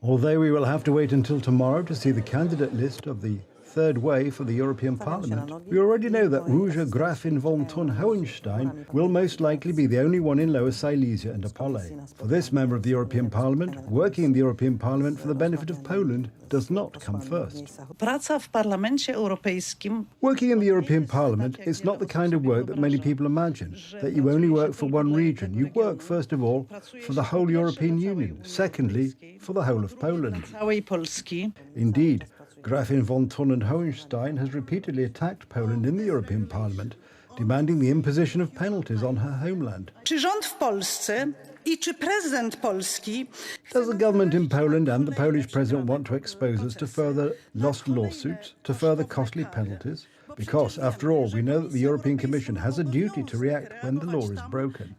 Although we will have to wait until tomorrow to see the candidate list of the third way for the European Parliament, we already know that Róża Grafin von Thun-Hohenstein will most likely be the only one in Lower Silesia and Opole. For this member of the European Parliament, working in the European Parliament for the benefit of Poland does not come first. Working in the European Parliament is not the kind of work that many people imagine, that you only work for one region. You work, first of all, for the whole European Union. Secondly, for the whole of Poland. Indeed, Grafin von Thun-Hohenstein has repeatedly attacked Poland in the European Parliament, demanding the imposition of penalties on her homeland. Does the government in Poland and the Polish president want to expose us to further lost lawsuits, to further costly penalties? Because, after all, we know that the European Commission has a duty to react when the law is broken.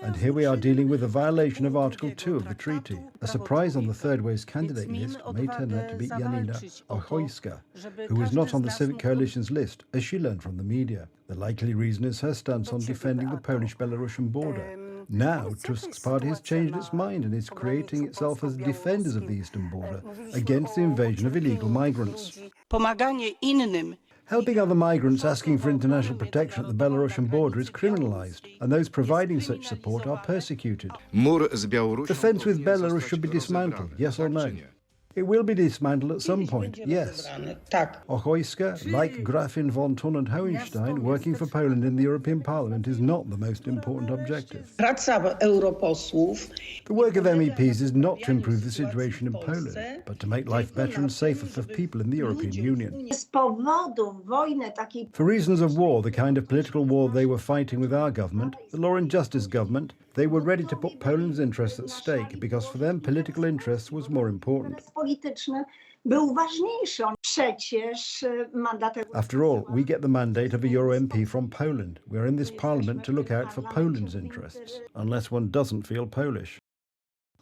And here we are dealing with a violation of Article 2 of the treaty. A surprise on the third way's candidate list may turn out to be Janina Ochojska, who was not on the Civic Coalition's list, as she learned from the media. The likely reason is her stance on defending the Polish-Belarusian border. Now, Tusk's party has changed its mind and is creating itself as defenders of the eastern border against the invasion of illegal migrants. Helping other migrants asking for international protection at the Belarusian border is criminalized, and those providing such support are persecuted. The fence with Belarus should be dismantled, yes or no? It will be dismantled at some point, yes. Ochojska, like Grafin von Thun-Hohenstein, working for Poland in the European Parliament is not the most important objective. The work of MEPs is not to improve the situation in Poland, but to make life better and safer for people in the European Union. For reasons of war, the kind of political war they were fighting with our government, the Law and Justice government, they were ready to put Poland's interests at stake because for them political interests was more important. After all, we get the mandate of a Euro MP from Poland. We are in this parliament to look out for Poland's interests, unless one doesn't feel Polish.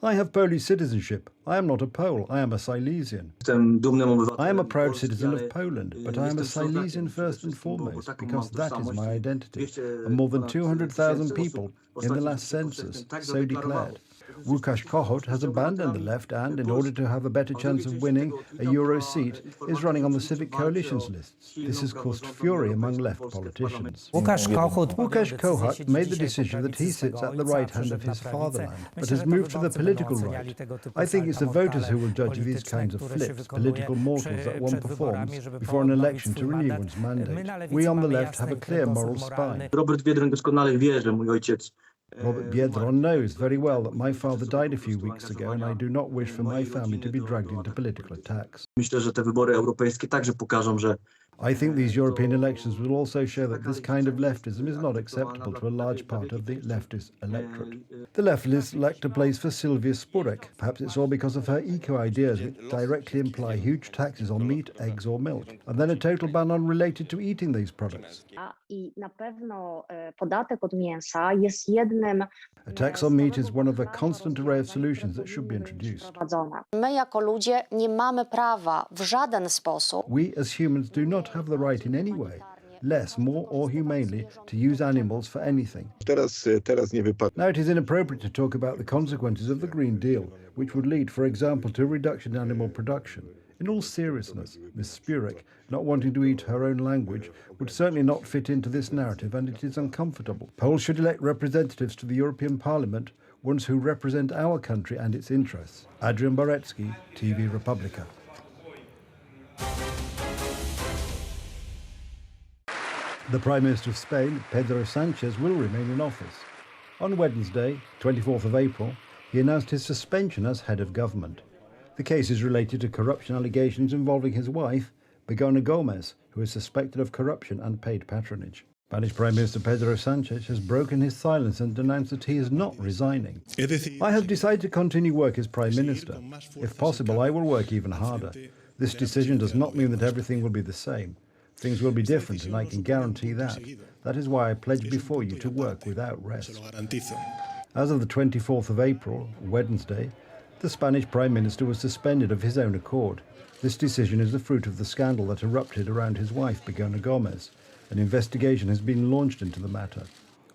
I have Polish citizenship. I am not a Pole, I am a Silesian. I am a proud citizen of Poland, but I am a Silesian first and foremost, because that is my identity. And more than 200,000 people in the last census so declared. Łukasz Kohout has abandoned the left and, in order to have a better chance of winning a Euro seat, is running on the Civic Coalition's lists. This has caused fury among left politicians. Łukasz Kohout made the decision that he sits at the right hand of his fatherland, but has moved to the political right. I think it's the voters who will judge these kinds of flips, political mortals that one performs before an election to renew one's mandate. We on the left have a clear moral spine. Robert Biedron knows very well that my father died a few weeks ago and I do not wish for my family to be dragged into political attacks. I think these European elections will also show that this kind of leftism is not acceptable to a large part of the leftist electorate. The leftists elect a place for Sylwia Spurek. Perhaps it's all because of her eco-ideas that directly imply huge taxes on meat, eggs or milk, and then a total ban on related to eating these products. A tax on meat is one of a constant array of solutions that should be introduced. We as humans do not have the right in any way, less, more or humanely, to use animals for anything. Now it is inappropriate to talk about the consequences of the Green Deal, which would lead, for example, to a reduction in animal production. In all seriousness, Ms. Spurek, not wanting to eat her own language, would certainly not fit into this narrative, and it is uncomfortable. Poles should elect representatives to the European Parliament, ones who represent our country and its interests. Adrian Borecki, TV Republica. The Prime Minister of Spain, Pedro Sanchez, will remain in office. On Wednesday, 24th of April, he announced his suspension as head of government. The case is related to corruption allegations involving his wife, Begoña Gómez, who is suspected of corruption and paid patronage. Spanish Prime Minister Pedro Sanchez has broken his silence and announced that he is not resigning. I have decided to continue work as Prime Minister. If possible, I will work even harder. This decision does not mean that everything will be the same. Things will be different, and I can guarantee that. That is why I pledge before you to work without rest. As of the 24th of April, Wednesday, the Spanish Prime Minister was suspended of his own accord. This decision is the fruit of the scandal that erupted around his wife, Begoña Gómez. An investigation has been launched into the matter.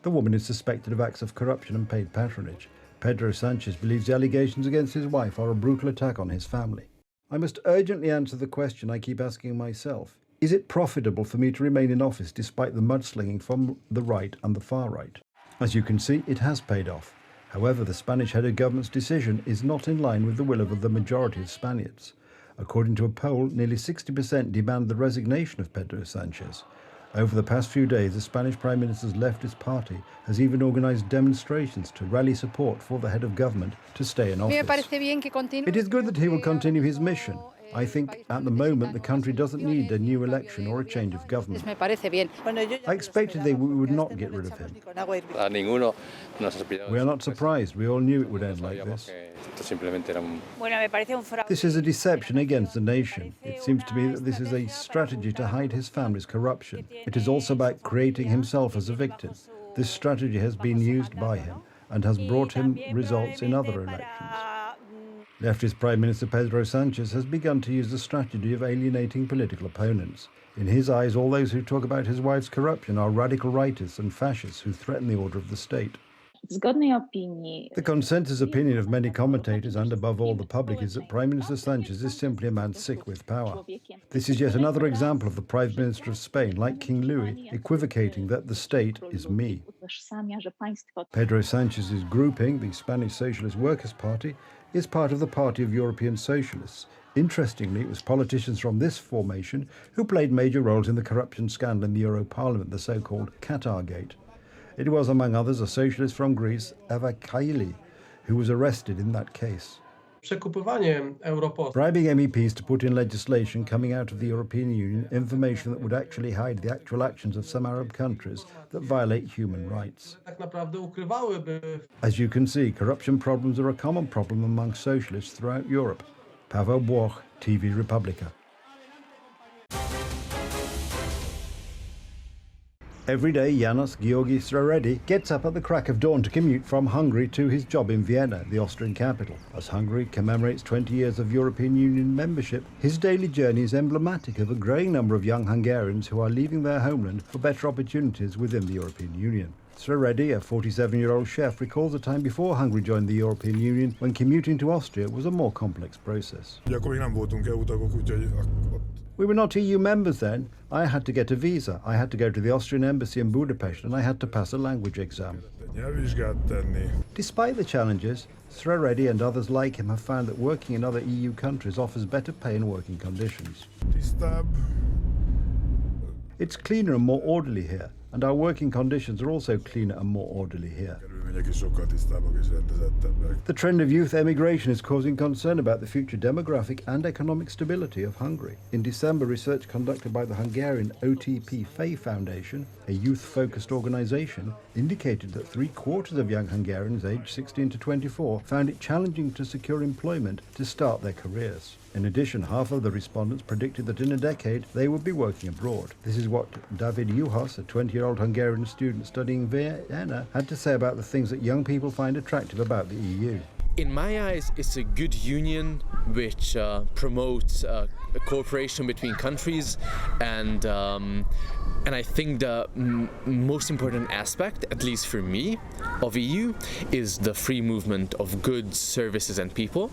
The woman is suspected of acts of corruption and paid patronage. Pedro Sanchez believes the allegations against his wife are a brutal attack on his family. I must urgently answer the question I keep asking myself. Is it profitable for me to remain in office despite the mudslinging from the right and the far right? As you can see, it has paid off. However, the Spanish head of government's decision is not in line with the will of the majority of Spaniards. According to a poll, nearly 60% demand the resignation of Pedro Sanchez. Over the past few days, the Spanish Prime Minister's leftist party has even organised demonstrations to rally support for the head of government to stay in office. It is good that he will continue his mission. I think at the moment the country doesn't need a new election or a change of government. I expected we would not get rid of him. We are not surprised. We all knew it would end like this. This is a deception against the nation. It seems to me that this is a strategy to hide his family's corruption. It is also about creating himself as a victim. This strategy has been used by him and has brought him results in other elections. Leftist Prime Minister Pedro Sanchez has begun to use the strategy of alienating political opponents. In his eyes, all those who talk about his wife's corruption are radical rightists and fascists who threaten the order of the state. The consensus opinion of many commentators and above all the public is that Prime Minister Sanchez is simply a man sick with power. This is yet another example of the Prime Minister of Spain, like King Louis, equivocating that the state is me. Pedro Sanchez's grouping, the Spanish Socialist Workers' Party, is part of the Party of European Socialists. Interestingly, it was politicians from this formation who played major roles in the corruption scandal in the Euro Parliament, the so-called Qatargate. It was, among others, a socialist from Greece, Eva Kaili, who was arrested in that case. Bribing MEPs to put in legislation coming out of the European Union information that would actually hide the actual actions of some Arab countries that violate human rights. As you can see, corruption problems are a common problem among socialists throughout Europe. Pavel Błoch, TV Republika. Every day, János Georgi Sraredi gets up at the crack of dawn to commute from Hungary to his job in Vienna, the Austrian capital. As Hungary commemorates 20 years of European Union membership, his daily journey is emblematic of a growing number of young Hungarians who are leaving their homeland for better opportunities within the European Union. Sraredi, a 47-year-old chef, recalls a time before Hungary joined the European Union when commuting to Austria was a more complex process. We were not EU members then. I had to get a visa. I had to go to the Austrian embassy in Budapest and I had to pass a language exam. Despite the challenges, Sraredi and others like him have found that working in other EU countries offers better pay and working conditions. It's cleaner and more orderly here, and our working conditions are also cleaner and more orderly here. The trend of youth emigration is causing concern about the future demographic and economic stability of Hungary. In December, research conducted by the Hungarian OTP FEI Foundation, a youth-focused organisation, indicated that 3/4 of young Hungarians aged 16 to 24 found it challenging to secure employment to start their careers. In addition, half of the respondents predicted that in a decade they would be working abroad. This is what David Juhas, a 20-year-old Hungarian student studying Vienna, had to say about the things that young people find attractive about the EU. In my eyes, it's a good union which promotes cooperation between countries, and I think the most important aspect, at least for me, of EU is the free movement of goods, services, and people.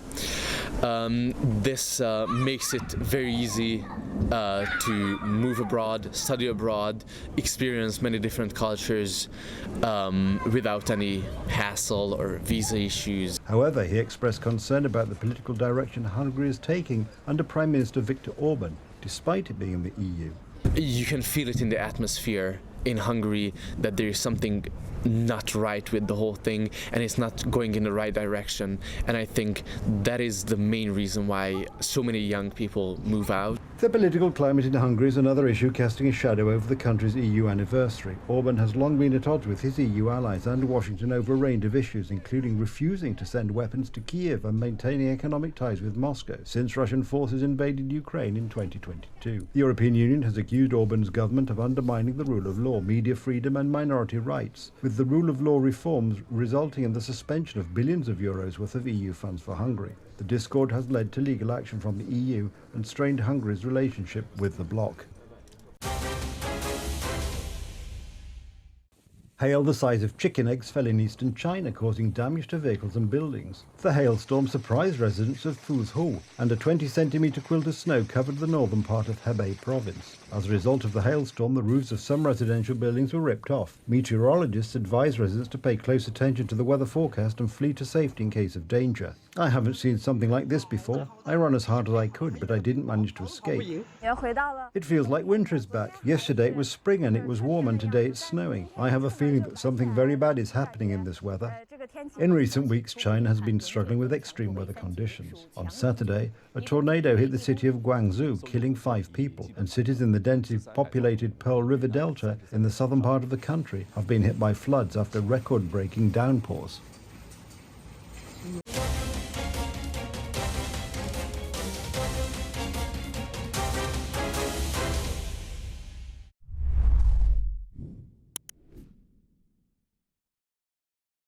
This makes it very easy to move abroad, study abroad, experience many different cultures without any hassle or visa issues. However, he expressed concern about the political direction Hungary is taking under Prime Minister Viktor Orban, despite it being in the EU. You can feel it in the atmosphere in Hungary that there is something not right with the whole thing, and it's not going in the right direction, and I think that is the main reason why so many young people move out. The political climate in Hungary is another issue casting a shadow over the country's EU anniversary. Orban has long been at odds with his EU allies and Washington over a range of issues, including refusing to send weapons to Kiev and maintaining economic ties with Moscow since Russian forces invaded Ukraine in 2022. The European Union has accused Orban's government of undermining the rule of law, media freedom and minority rights, with the rule of law reforms resulting in the suspension of billions of euros worth of EU funds for Hungary. The discord has led to legal action from the EU and strained Hungary's relationship with the bloc. Hail the size of chicken eggs fell in eastern China, causing damage to vehicles and buildings. The hailstorm surprised residents of Fuzhou, and a 20-centimetre quilt of snow covered the northern part of Hebei province. As a result of the hailstorm, the roofs of some residential buildings were ripped off. Meteorologists advise residents to pay close attention to the weather forecast and flee to safety in case of danger. I haven't seen something like this before. I ran as hard as I could, but I didn't manage to escape. It feels like winter is back. Yesterday it was spring and it was warm, and today it's snowing. I have a feeling that something very bad is happening in this weather. In recent weeks, China has been struggling with extreme weather conditions. On Saturday, a tornado hit the city of Guangzhou, killing 5 people, and cities in the densely populated Pearl River Delta in the southern part of the country have been hit by floods after record-breaking downpours.